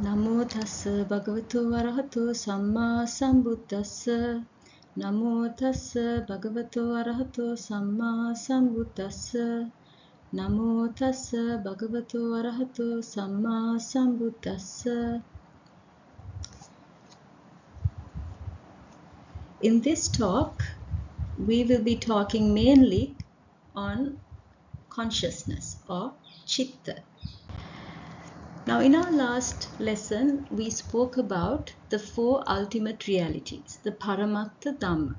Namo tassa bhagavato arahato samma sambuddhassa. Namo tassa bhagavato arahato samma sambuddhassa. Namo tassa bhagavato arahato samma sambuddhassa. In this talk, we will be talking mainly on consciousness or Citta. Now, in our last lesson, we spoke about the four ultimate realities, the Paramattha Dhamma.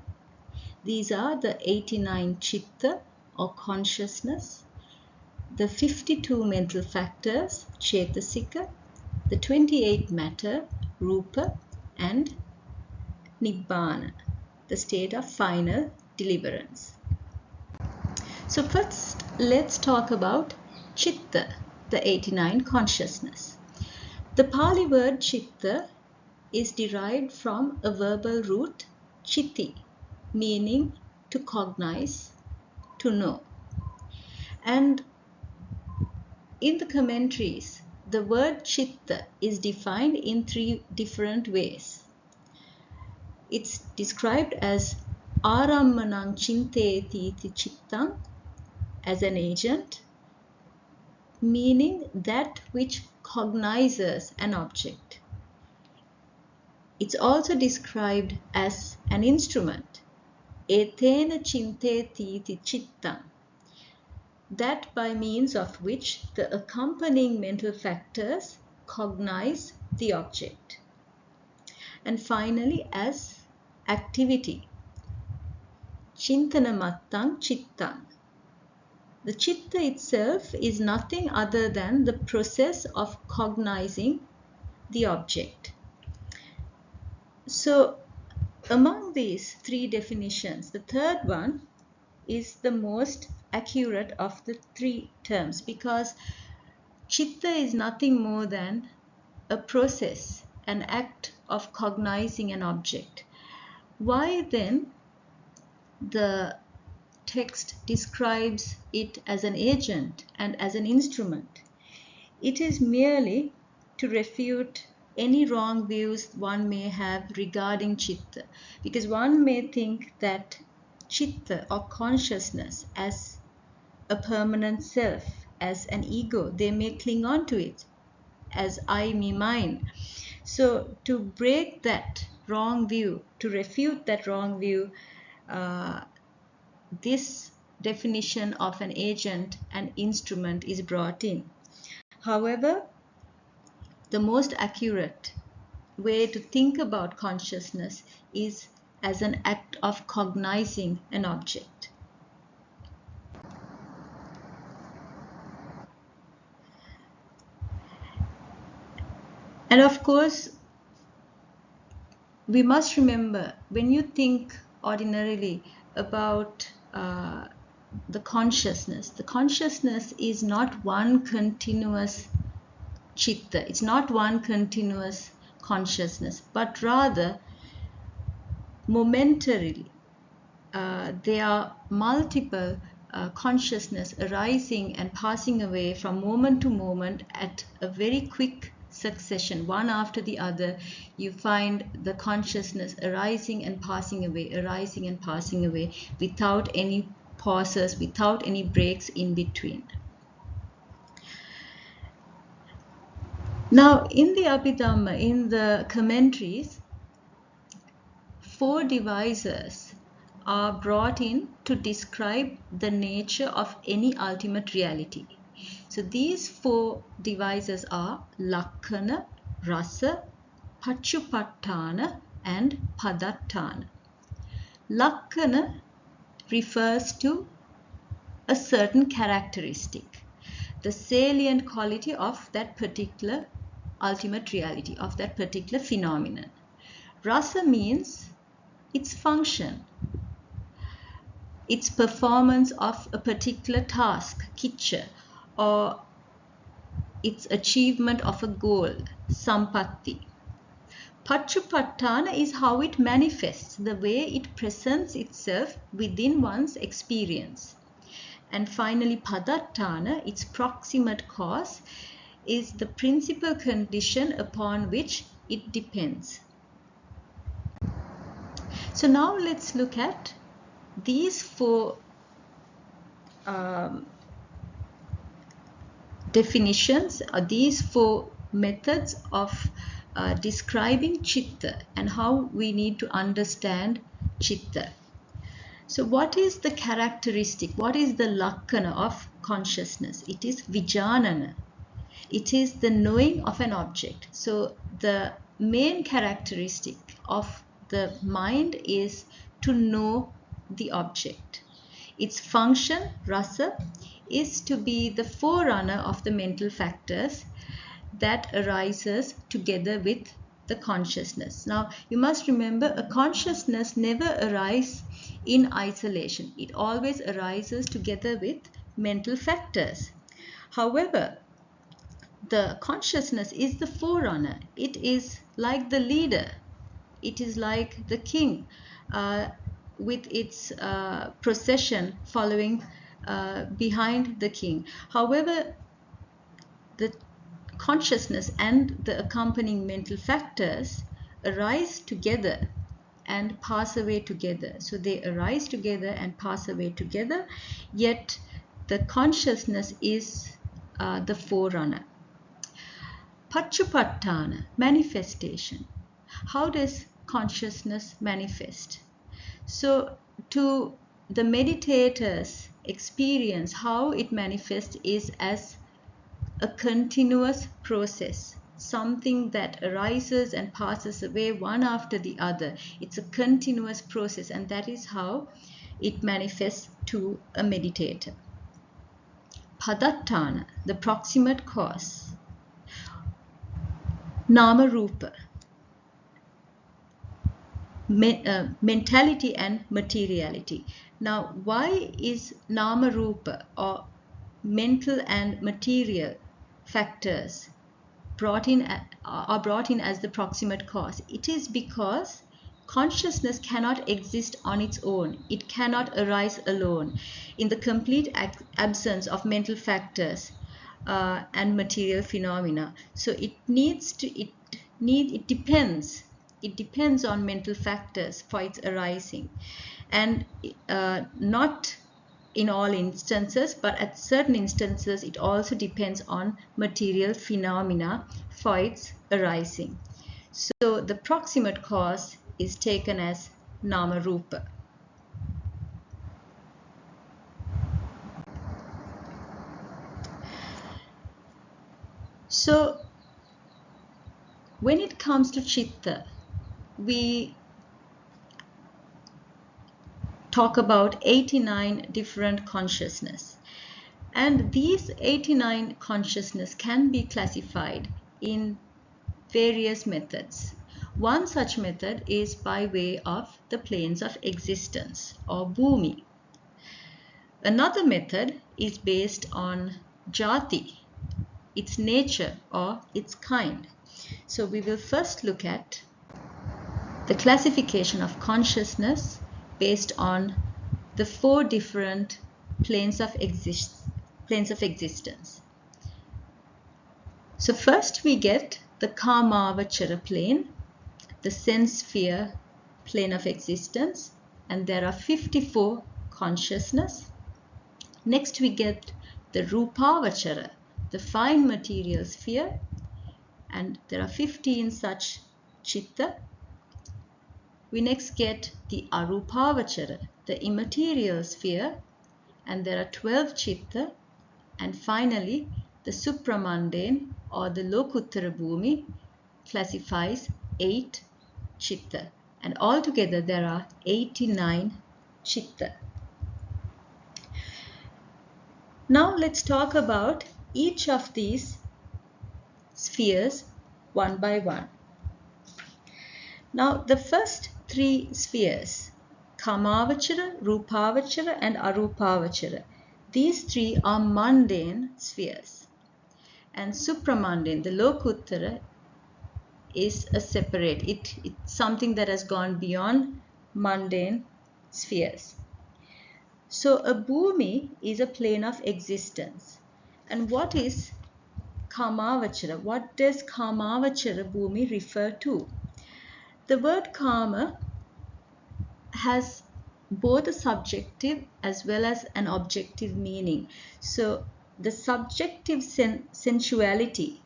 These are the 89 Citta or consciousness, the 52 mental factors, Cetasika, the 28 matter, Rupa, and Nibbana, the state of final deliverance. So first, let's talk about Citta, the 89 consciousness. The Pali word Citta is derived from a verbal root chitti, meaning to cognize, to know. And in the commentaries, the word Citta is defined in three different ways. It's described as Arammanang Chinteti iti Cittam, as an agent, meaning that which cognizes an object. It's also described as an instrument, etena chinteti iti cittam, that by means of which the accompanying mental factors cognize the object. And finally, as activity, chintanamattam cittam. The Citta itself is nothing other than the process of cognizing the object. So, among these three definitions, the third one is the most accurate of the three terms, because Citta is nothing more than a process, an act of cognizing an object. Why then the text describes it as an agent and as an instrument? It is merely to refute any wrong views one may have regarding Citta, because one may think that Citta or consciousness as a permanent self, as an ego, they may cling on to it as I, me, mine. So to break that wrong view, to refute that wrong view, this definition of an agent and instrument is brought in. However, the most accurate way to think about consciousness is as an act of cognizing an object. And of course, we must remember, when you think ordinarily about the consciousness is not one continuous Citta, it's not one continuous consciousness, but rather momentarily there are multiple consciousness arising and passing away from moment to moment at a very quick succession, one after the other. You find the consciousness arising and passing away without any pauses, without any breaks in between. Now, in the Abhidhamma, in the commentaries, 4 devices are brought in to describe the nature of any ultimate reality. So these 4 devices are Lakkana, Rasa, Paccupatthana and Padatthana. Lakkana refers to a certain characteristic, the salient quality of that particular ultimate reality, of that particular phenomenon. Rasa means its function, its performance of a particular task, kiccha, or its achievement of a goal, sampatti. Paccupatthana is how it manifests, the way it presents itself within one's experience. And finally, Padatthana, its proximate cause, is the principal condition upon which it depends. So now let's look at these four definitions, or these four methods of describing Citta and how we need to understand Citta. So what is the characteristic, what is the lakkhana of consciousness? It is vijanana. It is the knowing of an object. So the main characteristic of the mind is to know the object. Its function, rasa, is to be the forerunner of the mental factors that arises together with the consciousness. Now, you must remember, a consciousness never arises in isolation. It always arises together with mental factors. However, the consciousness is the forerunner. It is like the leader. It is like the king with its procession following behind the king. However, the consciousness and the accompanying mental factors arise together and pass away together. So they arise together and pass away together, yet the consciousness is the forerunner. Pachupattana, manifestation. How does consciousness manifest? So to the meditator's experience, how it manifests is as a continuous process, something that arises and passes away one after the other. It's a continuous process, and that is how it manifests to a meditator. Padattana, the proximate cause. Nama Rupa, mentality and materiality. Now, why is Nama Rupa, or mental and material factors, are brought in as the proximate cause? It is because consciousness cannot exist on its own. It cannot arise alone in the complete absence of mental factors and material phenomena. So it depends on mental factors for its arising, and not in all instances, but at certain instances it also depends on material phenomena for its arising. So the proximate cause is taken as Nama Rupa. So when it comes to Citta, we talk about 89 different consciousness, and these 89 consciousness can be classified in various methods. One such method is by way of the planes of existence, or bhumi. Another method is based on jati, its nature or its kind. So we will first look at the classification of consciousness based on the four different planes of existence. So first we get the Kamavachara plane, the sense sphere plane of existence, and there are 54 consciousness. Next we get the Rupavachara, the fine material sphere, and there are 15 such Citta. We next get the Arupavachara, the immaterial sphere, and there are 12 Citta. And finally, the supramundane, or the Lokuttara Bhumi, classifies 8 Citta. And altogether there are 89 Citta. Now let's talk about each of these spheres one by one. Now the first 3 spheres, Kamavachara, Rupavachara and Arupavachara, these 3 are mundane spheres, and supramundane, the Lokuttara, is a separate, it's something that has gone beyond mundane spheres. So a bhumi is a plane of existence. And what is Kamavachara. What does Kamavachara Bhumi refer to? The word Kama has both a subjective as well as an objective meaning. So the subjective sensuality,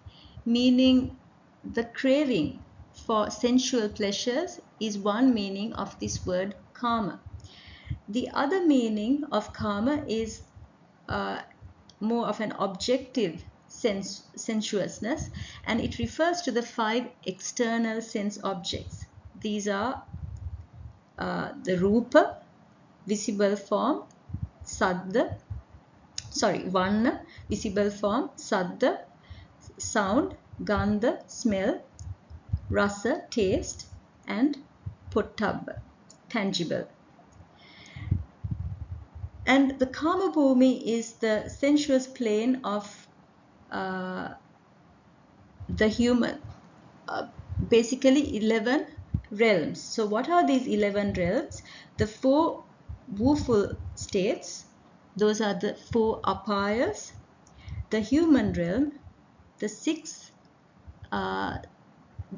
meaning the craving for sensual pleasures, is one meaning of this word Kama. The other meaning of Kama is more of an objective sensuousness, and it refers to the 5 external sense objects. These are the Rupa, visible form, Varna, visible form, Saddha, sound, Gandha, smell, Rasa, taste, and Pottabha, tangible. And the Kama Bhumi is the sensuous plane of the human, basically 11 realms. So what are these 11 realms? The 4 woeful states, those are the 4 apayas, the human realm, the 6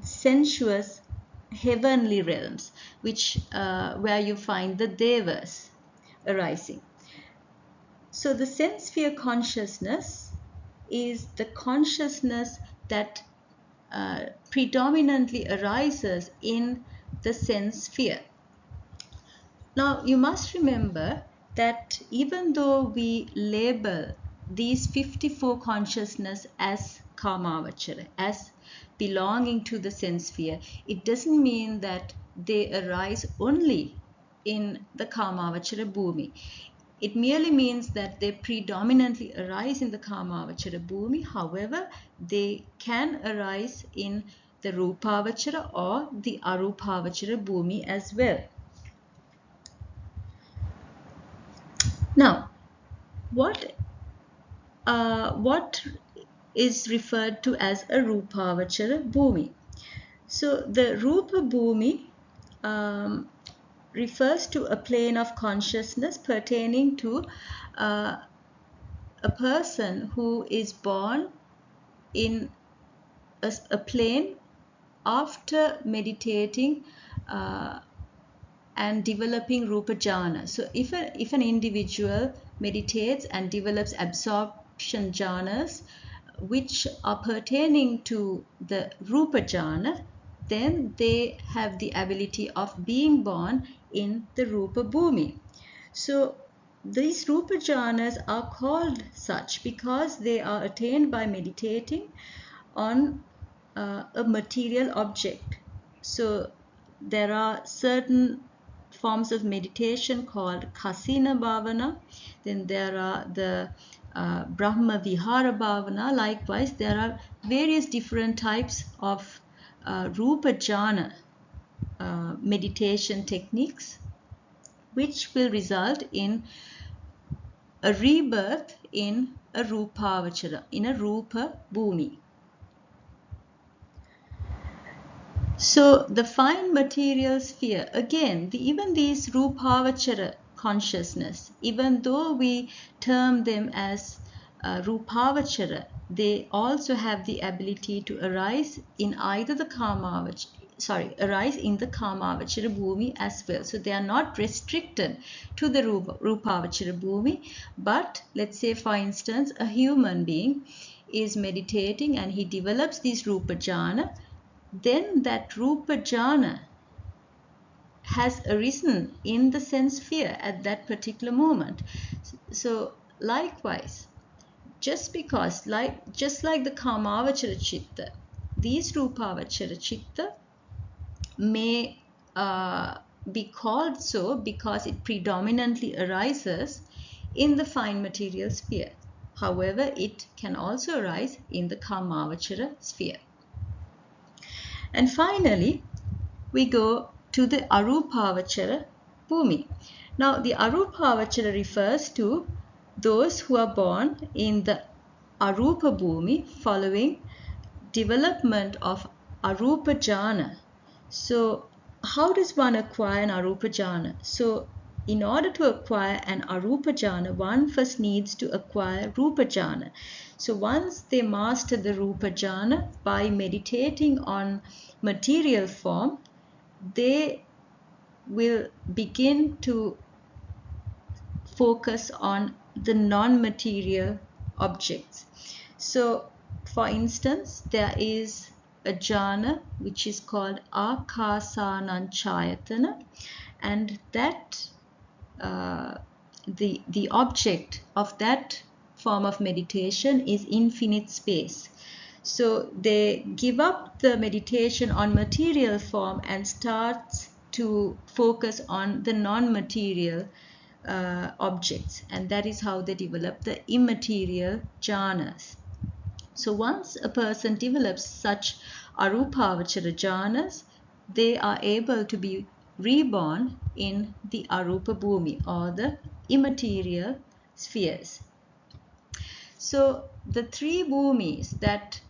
sensuous heavenly realms, which where you find the devas arising. So the sense sphere consciousness is the consciousness that predominantly arises in the sense sphere. Now you must remember that even though we label these 54 consciousness as Kamavachara, as belonging to the sense sphere, it doesn't mean that they arise only in the Kamavachara Bhumi. It merely means that they predominantly arise in the Kamavachara Bhumi. However, they can arise in the Rupavachara or the Arupavachara Bhumi as well. Now, what is referred to as a Rupavachara Bhumi? So the Rupa Bhumi refers to a plane of consciousness pertaining to a person who is born in a plane after meditating and developing Rupa Jhana. So if an individual meditates and develops absorption jhanas which are pertaining to the Rupa Jhana, then they have the ability of being born in the Rupa Bhumi. So these Rupa Jhanas are called such because they are attained by meditating on a material object. So there are certain forms of meditation called Kasina Bhavana, then there are the Brahma Vihara Bhavana. Likewise, there are various different types of Rupa Jhana meditation techniques which will result in a rebirth in a Rupavachara, in a Rupa Bhumi. So the fine material sphere, again, even these Rupavachara consciousness, even though we term them as Rupavachara, they also have the ability to arise in either the arise in the Kamavachara Bhumi as well. So they are not restricted to the Rupavachara Bhumi, but let's say for instance a human being is meditating and he develops these Rupa Jhana, then that Rupa Jhana has arisen in the sense sphere at that particular moment. So likewise, just like the Kamavachara Citta, these Rupavachara Citta may be called so because it predominantly arises in the fine material sphere. However, it can also arise in the Kamavachara sphere. And finally, we go to the Arupavachara Bhumi. Now, the Arupavachara refers to those who are born in the Arupa Bhumi following development of Arupa Jhana. So, how does one acquire an Arupa Jhana? So, in order to acquire an arupa jhana, one first needs to acquire rupa jhana. So once they master the rupa jhana by meditating on material form, they will begin to focus on the non-material objects. So for instance, there is a jhana which is called akasananchayatana, and that the object of that form of meditation is infinite space. So they give up the meditation on material form and starts to focus on the non-material objects, and that is how they develop the immaterial jhanas. So once a person develops such arupavachara jhanas, they are able to be reborn in the arupa bhumi, or the immaterial spheres. So the three bhumis that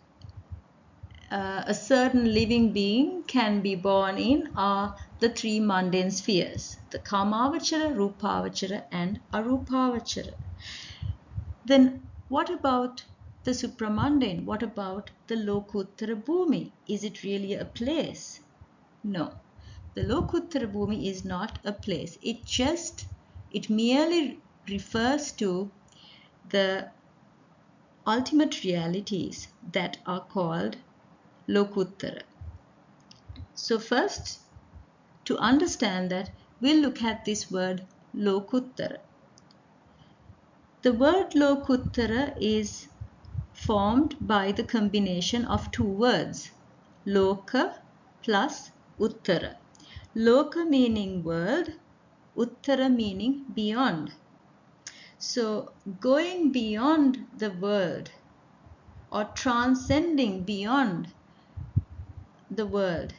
a certain living being can be born in are the three mundane spheres: the kamavachara, rupavachara and arupavachara. Then what about the supramundane? What about the lokuttara bhumi? Is it really a place? No, the lokuttara bhumi is not a place. It merely refers to the ultimate realities that are called lokuttara. So first, to understand that, we'll look at this word lokuttara. The word lokuttara is formed by the combination of two words, loka plus uttara. Loka meaning world, uttara meaning beyond. So going beyond the world, or transcending beyond the world,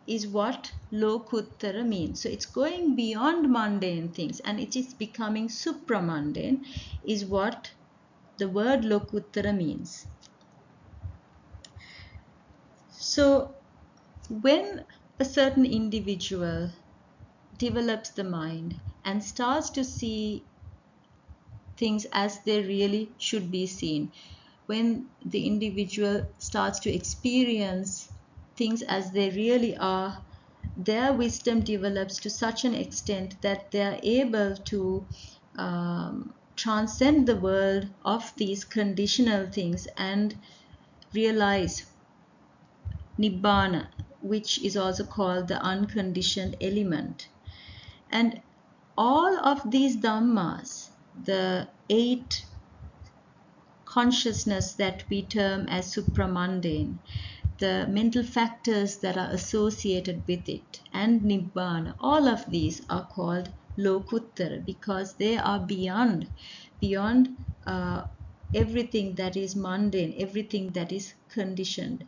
is what lokuttara means. So it's going beyond mundane things and it is becoming supramundane, is what the word lokuttara means. So when a certain individual develops the mind and starts to see things as they really should be seen, when the individual starts to experience things as they really are, their wisdom develops to such an extent that they are able to transcend the world of these conditional things and realize nibbana, which is also called the unconditioned element. And all of these dhammas, the 8 consciousness that we term as supramundane, the mental factors that are associated with it, and nibbana, all of these are called lokuttara because they are beyond everything that is mundane, everything that is conditioned.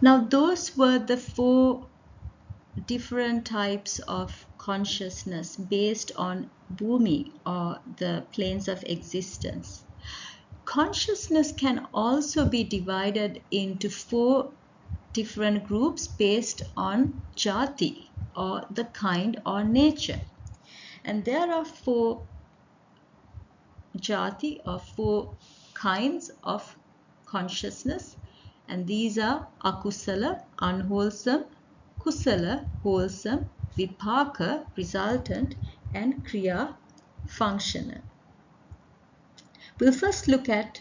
Now those were the 4 different types of consciousness based on bhumi, or the planes of existence. Consciousness can also be divided into 4 different groups based on jati, or the kind or nature. And there are 4 jati, or 4 kinds of consciousness, and these are akusala, unwholesome, kusala, wholesome, vipaka, resultant, and kriya, functional. We'll first look at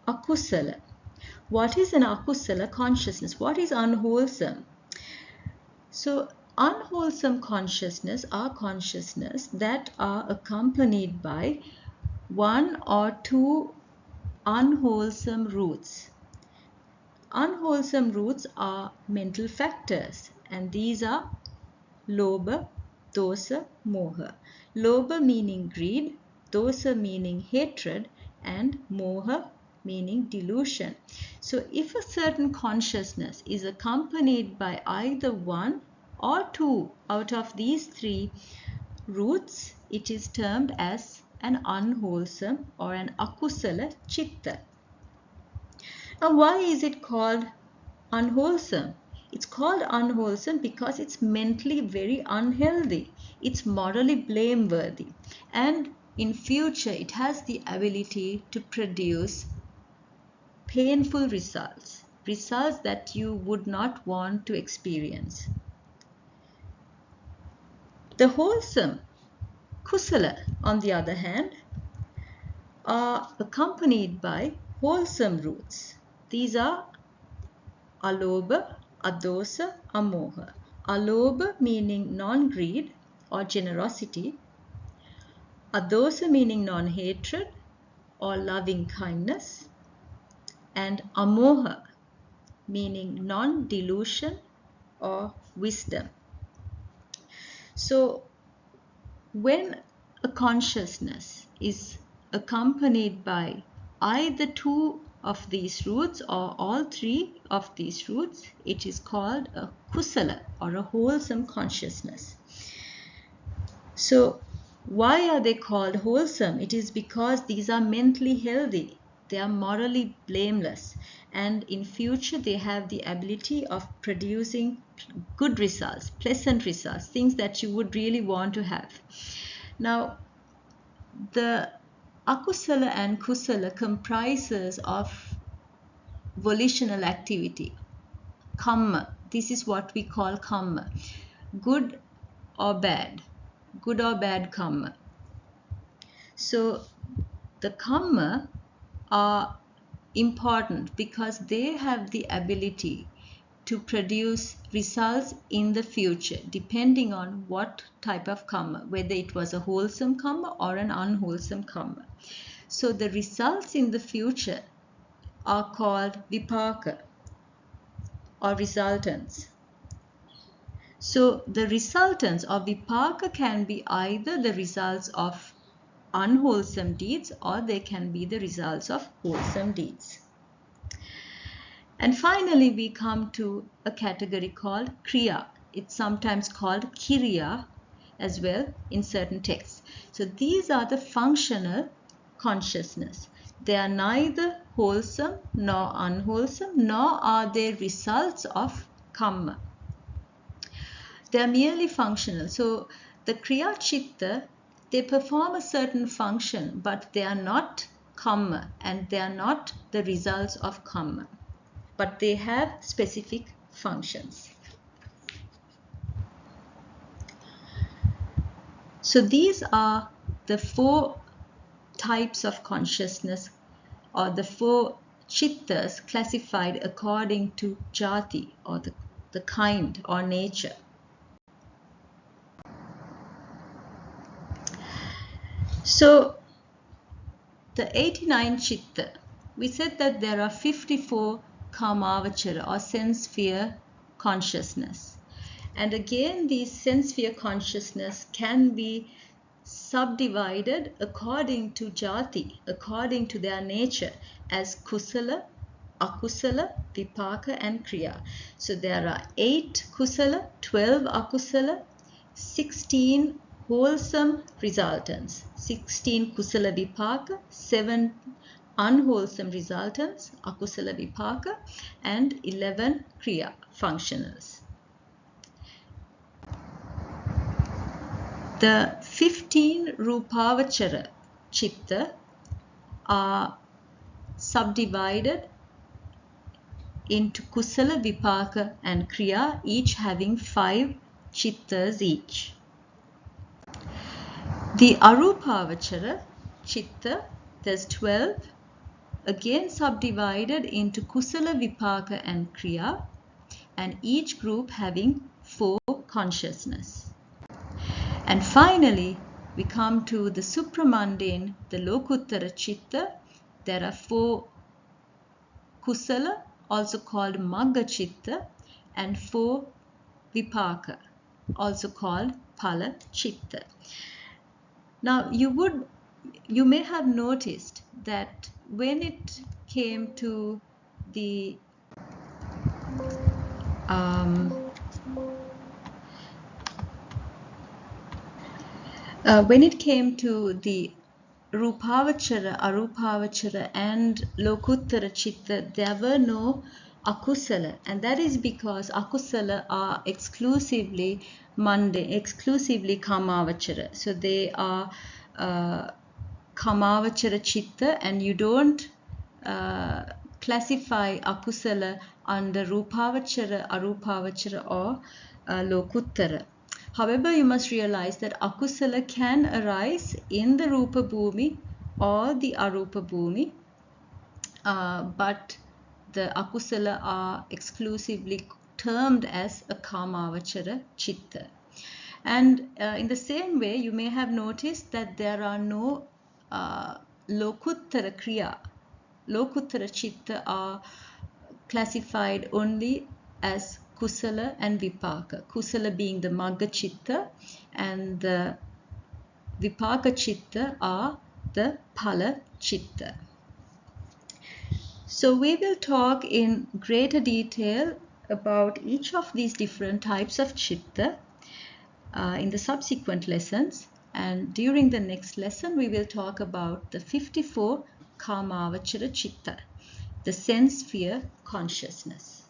akusala. What is an akusala consciousness? What is unwholesome? So unwholesome consciousness are consciousness that are accompanied by 1 or 2 unwholesome roots. Unwholesome roots are mental factors, and these are lobha, dosa, moha. Lobha meaning greed, dosa meaning hatred, and moha meaning delusion. So if a certain consciousness is accompanied by either 1 or 2 out of these 3 roots, it is termed as an unwholesome or an akusala citta. Now, why is it called unwholesome? It's called unwholesome because it's mentally very unhealthy. It's morally blameworthy. And in future, it has the ability to produce painful results, results that you would not want to experience. The wholesome, kusala, on the other hand, are accompanied by wholesome roots. These are alobha, adosa, amoha. Alobha meaning non-greed or generosity, adosa meaning non-hatred or loving kindness, and amoha meaning non-delusion or wisdom. So when a consciousness is accompanied by either two of these roots or all three of these roots, it is called a kusala or a wholesome consciousness. So why are they called wholesome? It is because these are mentally healthy, they are morally blameless, and in future they have the ability of producing good results, pleasant results, things that you would really want to have. Now, the akusala and kusala comprises of volitional activity, kamma. This is what we call kamma, good or bad karma. So the karma are important because they have the ability to produce results in the future depending on what type of karma, whether it was a wholesome karma or an unwholesome karma. So the results in the future are called vipaka or resultants. So the resultants of vipaka can be either the results of unwholesome deeds or they can be the results of wholesome deeds. And finally, we come to a category called kriya. It's sometimes called kiriya as well in certain texts. So these are the functional consciousness. They are neither wholesome nor unwholesome, nor are they results of karma. They are merely functional. So the kriya chitta, they perform a certain function, but they are not karma and they are not the results of karma, but they have specific functions. So these are the four types of consciousness or the four chittas classified according to jati or the kind or nature. So the 89 chitta, we said that there are 54 kamavachara or sense sphere consciousness. And again, these sense sphere consciousness can be subdivided according to jati, according to their nature, as kusala, akusala, vipaka and kriya. So there are 8 kusala, 12 akusala, 16 wholesome resultants, 16 kusala vipaka, 7 unwholesome resultants, akusala vipaka, and 11 kriya functionals. The 15 rupavachara chitta are subdivided into kusala, vipaka and kriya, each having 5 chittas each. The arupavachara chitta, there's 12, again subdivided into kusala, vipaka and kriya, and each group having 4 consciousness. And finally, we come to the supramundane, the lokuttara chitta. There are 4 kusala, also called magga chitta, and 4 vipaka, also called phala chitta. Now, you may have noticed that when it came to the Rupavachara, Arupavachara and Lokuttara Citta, there were no akusala, and that is because akusala are exclusively mundane, exclusively kamavachara. So they are kamavachara citta, and you don't classify akusala under rupavachara, arupavachara or lokuttara. However, you must realize that akusala can arise in the rupa bhumi or the arupa bhumi, but the akusala are exclusively termed as a kamavachara citta. And in the same way, you may have noticed that there are no lokuttara kriya. Lokuttara citta are classified only as kusala and vipaka. Kusala being the magga citta and the vipaka citta are the phala citta. So we will talk in greater detail about each of these different types of citta in the subsequent lessons, and during the next lesson we will talk about the 54 kamavachara citta, the sense sphere consciousness.